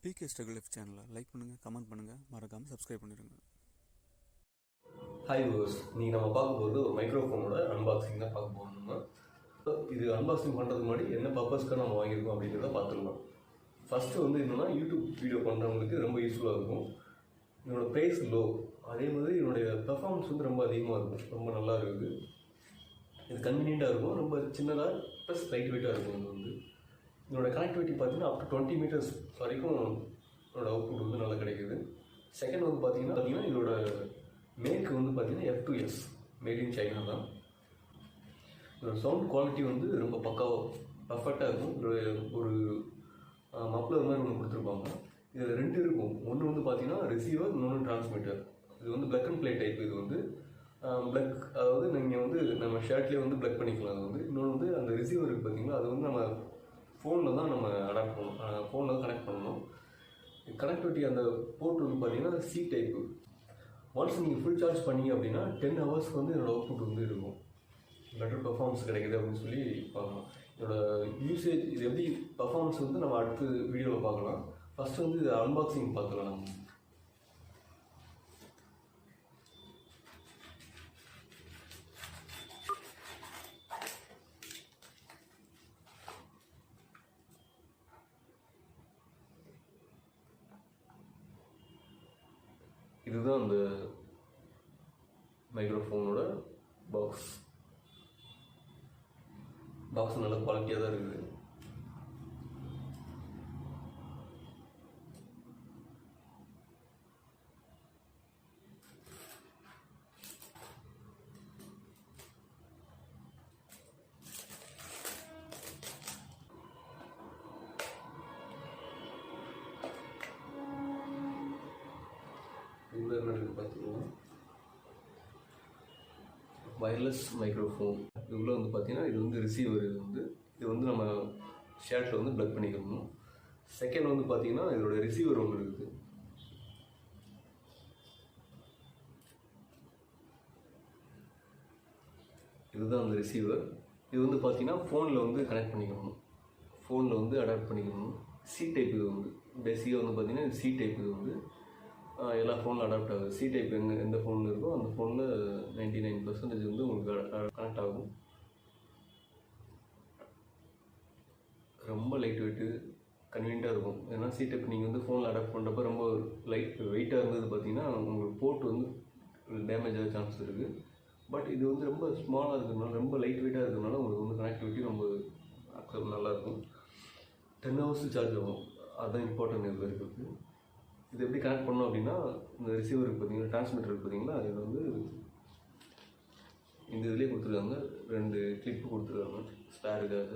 PK Struggle Life சேனலை like பண்ணுங்கள், comment பண்ணுங்கள், மறக்காமல் சப்ஸ்கிரைப் பண்ணிடுங்க. ஹாய் வியூவர்ஸ், நீங்கள் நம்ம பார்க்க போகிறது ஒரு மைக்ரோஃபோனோட அன்பாக்சிங் தான் பார்க்க போகணும்னா, இது அன்பாக்சிங் பண்ணுறதுக்கு முன்னாடி என்ன பர்பஸ்க்காக நம்ம வாங்கியிருக்கோம் அப்படிங்கிறத பார்த்துக்கலாம். ஃபஸ்ட்டு வந்து என்னென்னா, யூடியூப் வீடியோ பண்ணுறவங்களுக்கு ரொம்ப யூஸ்ஃபுல்லாக இருக்கும். இதனோட ப்ரைஸ் லோ, அதே மாதிரி இதனுடைய பெர்ஃபார்மன்ஸ் வந்து ரொம்ப அதிகமாக இருக்கும், ரொம்ப நல்லா இருக்குது. இது கன்வீனியண்ட்டாக இருக்கும், ரொம்ப சின்னதாக ப்ளஸ் லைட் வெயிட்டாக இருக்கும். இது வந்து இதனோட கனெக்டிவிட்டி பார்த்தீங்கன்னா அப் டு 20 மீட்டர்ஸ் வரைக்கும் இதோட அவுட்புட் வந்து நல்லா கிடைக்குது. செகண்ட் வந்து பார்த்தீங்கன்னா இதோட மேக் வந்து பார்த்தீங்கன்னா F2S மேட் இன் சைனா தான். இதோட சவுண்ட் குவாலிட்டி வந்து ரொம்ப பக்காவாக பர்ஃபெக்டாக இருக்கும். ஒரு மப்ளர் மாதிரி ஒன்று கொடுத்துருப்பாங்க. இதில் ரெண்டு இருக்கும். ஒன்று வந்து பார்த்தீங்கன்னா ரிசீவர், இன்னொன்று டிரான்ஸ்மிட்டர். இது வந்து பிளக் அண்ட் ப்ளே டைப். இது வந்து பிளக், அதாவது நீங்கள் வந்து நம்ம ஷர்ட்லேயே வந்து பிளக் பண்ணிக்கலாம். அது வந்து இன்னொன்று வந்து அந்த ரிசீவருக்கு பார்த்தீங்கன்னா அது வந்து நம்ம ஃபோனில் தான் நம்ம அடாப்ட் பண்ணணும், ஃபோனில் தான் கனெக்ட் பண்ணணும். கனெக்டிவிட்டி அந்த போர்ட் வந்து பார்த்தீங்கன்னா C டைப்பு. ஒன்ஸ் நீங்கள் ஃபுல் சார்ஜ் பண்ணிங்க அப்படின்னா 10 ஹவர்ஸ்க்கு வந்து என்னோடய அவுட்புட் வந்து இருக்கும். பெட்டர் பர்ஃபார்மன்ஸ் கிடைக்குது அப்படின்னு சொல்லி பார்க்கலாம். இதோட யூசேஜ், இது எப்படி பர்ஃபார்மன்ஸ் வந்து நம்ம அடுத்த வீடியோவில் பார்க்கலாம். ஃபஸ்ட்டு வந்து இது அன்பாக்சிங் பார்க்கலாம். நம்ம இதுதான் அந்த மைக்ரோஃபோனோட பாக்ஸ் நல்ல குவாலிட்டியாக தான் இருக்குது. பார்த்தீங்கன்னா வயர்லெஸ் மைக்ரோஃபோன். இவ்வளோ வந்து பார்த்தீங்கன்னா இது வந்து ரிசீவர். இது வந்து நம்ம ஷர்ட்டில் வந்து ப்ளக் பண்ணிக்கணும். செகண்ட் வந்து பார்த்தீங்கன்னா இதோட ரிசீவர் ஒன்று இருக்குது. இதுதான் அந்த ரிசீவர். இது வந்து பார்த்தீங்கன்னா ஃபோனில் வந்து கனெக்ட் பண்ணிக்கணும், ஃபோனில் வந்து அடாப்ட் பண்ணிக்கணும். C type. இது வந்து பேசிக்காக வந்து பார்த்தீங்கன்னா C டைப். இது வந்து எல்லா ஃபோனில் அடாப்ட் ஆகுது. C டைப் எந்த ஃபோனில் இருக்கோ அந்த ஃபோனில் 99% வந்து உங்களுக்கு கனெக்ட் ஆகும். ரொம்ப லைட் வெயிட்டு, கன்வீனியண்ட்டாக இருக்கும். ஏன்னா C டைப் நீங்கள் வந்து ஃபோனில் அடாப்ட் பண்ணுறப்ப ரொம்ப லைட் வெயிட்டாக இருந்தது பார்த்தீங்கன்னா உங்களுக்கு போர்ட் வந்து டேமேஜ் ஆக சான்ஸ் இருக்குது. பட் இது வந்து ரொம்ப ஸ்மாலாக இருக்கிறதுனால, ரொம்ப லைட் வெயிட்டாக இருக்கிறதுனால உங்களுக்கு வந்து கனெக்டிவிட்டி ரொம்ப நல்லாயிருக்கும். 10 ஹவர்ஸ் சார்ஜ் ஆகும். அதுதான் இம்பார்ட்டன்ட் இதில் இருக்குது. இது எப்படி கனெக்ட் பண்ணோம் அப்படின்னா, இந்த ரிசீவருக்கு பார்த்தீங்கன்னா, டிரான்ஸ்மிட்டருக்கு பார்த்தீங்கன்னா, இது வந்து இந்த இதுலேயே கொடுத்துருக்காங்க. 2 கிளிப்பு கொடுத்துருக்காங்க ஸ்பேருக்காக.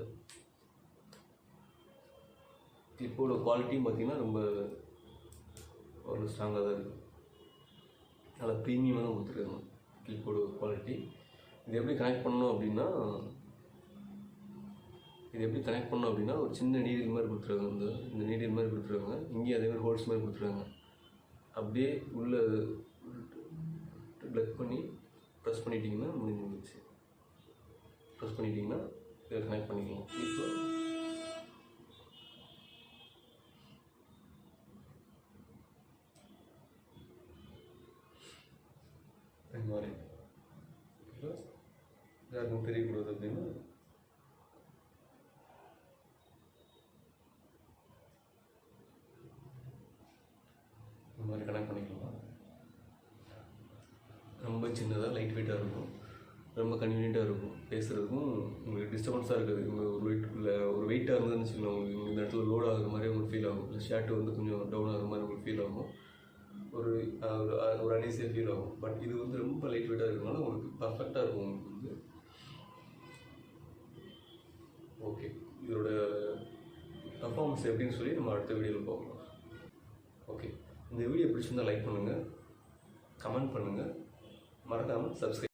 கிளிப்போட குவாலிட்டியும் பார்த்தீங்கன்னா ரொம்ப ஒரு ஸ்ட்ராங்காக தான் இருக்குது. நல்லா ப்ரீமியமாக தான் கொடுத்துருக்காங்க கிளிப்போட குவாலிட்டி. இது எப்படி கனெக்ட் பண்ணோம் அப்படின்னா, ஒரு சின்ன நீடில் மாதிரி கொடுத்துருக்காங்க. இந்த நீடில் மாதிரி கொடுத்துருக்காங்க. இங்கேயும் அதே மாதிரி ஹோல்ஸ் மாதிரி கொடுத்துருக்காங்க. அப்படியே உள்ளே ப்ளக் பண்ணி ப்ரெஸ் பண்ணிட்டீங்கன்னா முடிஞ்சிருந்துச்சு. ப்ரெஸ் பண்ணிட்டீங்கன்னா இதை கனெக்ட் பண்ணிக்கலாம். இப்போ இந்த மாதிரி யாருக்கும் தெரியக்கூடாது அப்படின்னா இந்த மாதிரி கனெக்ட் பண்ணிக்கலாம். ரொம்ப சின்னதாக லைட் வெயிட்டாக இருக்கும், ரொம்ப கன்வீனியண்ட்டாக இருக்கும். பேசுகிறதுக்கும் உங்களுக்கு டிஸ்டர்பன்ஸாக இருக்காது. ஒரு வெயிட்டாக இருந்ததுன்னு வச்சுக்கலாம், உங்களுக்கு இந்த இடத்துல லோட் ஆகுற மாதிரி உங்களுக்கு ஃபீல் ஆகும். இல்லை ஷர்ட்டு வந்து கொஞ்சம் டவுன் ஆகிற மாதிரி உங்களுக்கு ஃபீல் ஆகும். ஒரு அனீசியாக ஃபீல் ஆகும். பட் இது வந்து ரொம்ப லைட் வெயிட்டாக இருக்கிறதுனால உங்களுக்கு பர்ஃபெக்டாக இருக்கும். உங்களுக்கு வந்து ஓகே, இதோட பர்ஃபார்மன்ஸ் எப்படின்னு சொல்லி நம்ம அடுத்த வீடியோவில் பார்க்கலாம். ஓகே, இந்த வீடியோ பிடிச்சிருந்தால் லைக் பண்ணுங்கள், கமெண்ட் பண்ணுங்கள், மறக்காமல் சப்ஸ்கிரைப்